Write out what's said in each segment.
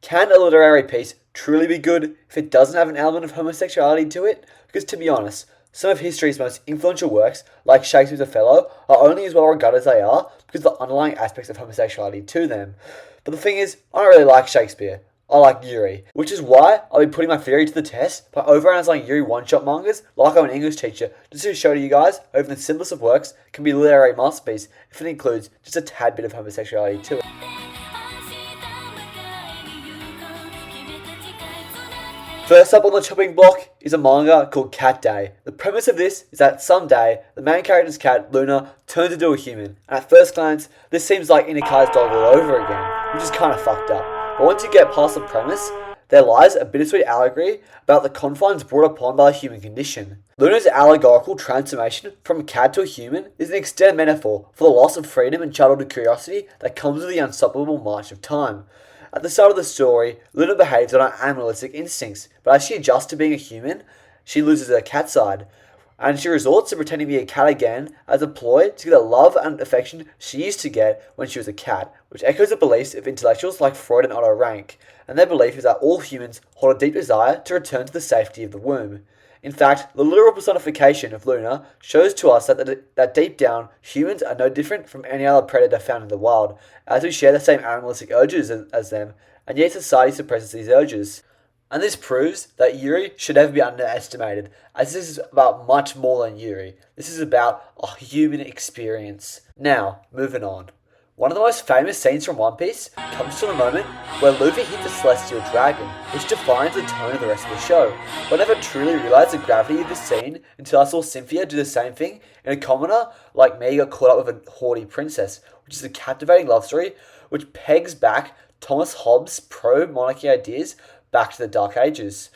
Can a literary piece truly be good if it doesn't have an element of homosexuality to it? Because to be honest, some of history's most influential works, like Shakespeare's Othello, are only as well regarded as they are because of the underlying aspects of homosexuality to them. But the thing is, I don't really like Shakespeare. I like Yuri, which is why I'll be putting my theory to the test by overanalyzing Yuri one-shot mangas like I'm an English teacher, just to show to you guys how even the simplest of works can be a literary masterpiece if it includes just a tad bit of homosexuality to it. First up on the chopping block is a manga called Cat Day. The premise of this is that someday, the main character's cat, Luna, turns into a human, and at first glance, this seems like Inakai's dog all over again, which is kinda fucked up. But once you get past the premise, there lies a bittersweet allegory about the confines brought upon by the human condition. Luna's allegorical transformation from a cat to a human is an extended metaphor for the loss of freedom and childhood curiosity that comes with the unstoppable march of time. At the start of the story, Luna behaves on her animalistic instincts, but as she adjusts to being a human, she loses her cat side, and she resorts to pretending to be a cat again as a ploy to get the love and affection she used to get when she was a cat, which echoes the beliefs of intellectuals like Freud and Otto Rank, and their belief is that all humans hold a deep desire to return to the safety of the womb. In fact, the literal personification of Luna shows to us that deep down, humans are no different from any other predator found in the wild, as we share the same animalistic urges as them, and yet society suppresses these urges. And this proves that Yuri should never be underestimated, as this is about much more than Yuri. This is about a human experience. Now, moving on. One of the most famous scenes from One Piece comes from the moment where Luffy hits the Celestial Dragon, which defines the tone of the rest of the show. But I never truly realised the gravity of this scene until I saw Cynthia do the same thing, and a commoner like me got caught up with a haughty princess, which is a captivating love story which pegs back Thomas Hobbes' pro-monarchy ideas back to the Dark Ages.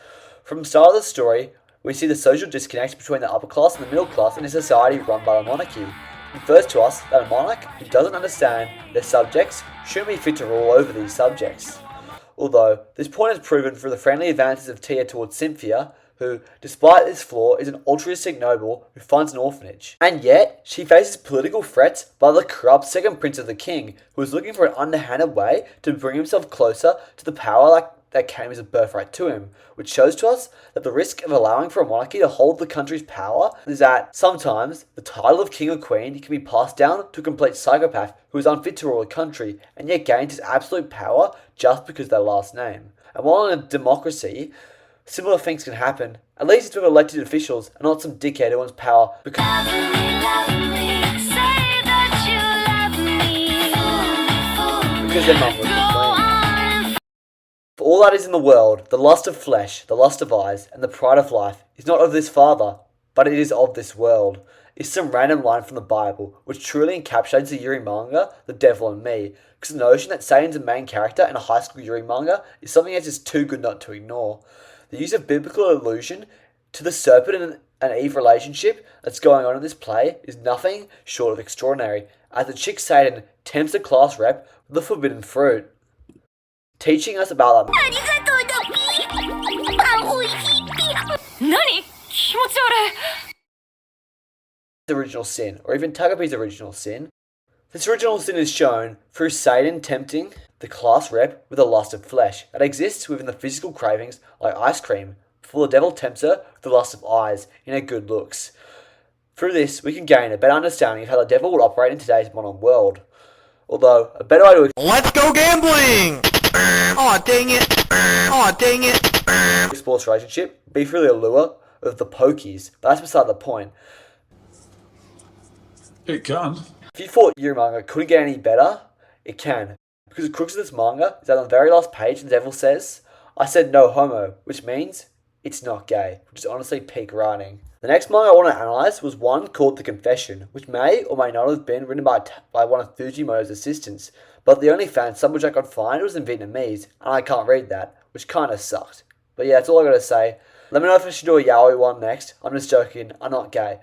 From the start of the story, we see the social disconnect between the upper class and the middle class in a society run by the monarchy. It refers to us that a monarch who doesn't understand their subjects shouldn't be fit to rule over these subjects. Although, this point is proven through the friendly advances of Tia towards Cynthia, who, despite this flaw, is an altruistic noble who finds an orphanage. And yet, she faces political threats by the corrupt second prince of the king, who is looking for an underhanded way to bring himself closer to the power that came as a birthright to him, which shows to us that the risk of allowing for a monarchy to hold the country's power is that sometimes the title of king or queen can be passed down to a complete psychopath who is unfit to rule a country and yet gains his absolute power just because of their last name. And while in a democracy, similar things can happen, at least it's with elected officials and not some dickhead who wants power because their mum was the queen. For all that is in the world, the lust of flesh, the lust of eyes, and the pride of life is not of this father, but it is of this world. It's some random line from the Bible, which truly encapsulates the Yuri manga, The Devil and Me, because the notion that Satan's a main character in a high school Yuri manga is something that's just too good not to ignore. The use of biblical allusion to the serpent and Eve relationship that's going on in this play is nothing short of extraordinary, as the chick Satan tempts the class rep with the forbidden fruit, teaching us about that original sin, or even Tagapi's original sin. This original sin is shown through Satan tempting the class rep with a lust of flesh that exists within the physical cravings like ice cream, before the devil tempts her with the lust of eyes in her good looks. Through this, we can gain a better understanding of how the devil would operate in today's modern world. Although, a better way to let's go gambling! Aw, dang it! Aw, dang it! Sports relationship be through the allure of the pokies, but that's beside the point. It can. If you thought your manga couldn't get any better, it can. Because the crux of this manga is that on the very last page, the devil says, I said no homo, which means it's not gay, which is honestly peak writing. The next manga I want to analyse was one called The Confession, which may or may not have been written by one of Fujimoto's assistants, but the only fan sub which I could find was in Vietnamese, and I can't read that, which kinda sucked. But yeah, that's all I gotta say. Let me know if I should do a yaoi one next. I'm just joking, I'm not gay.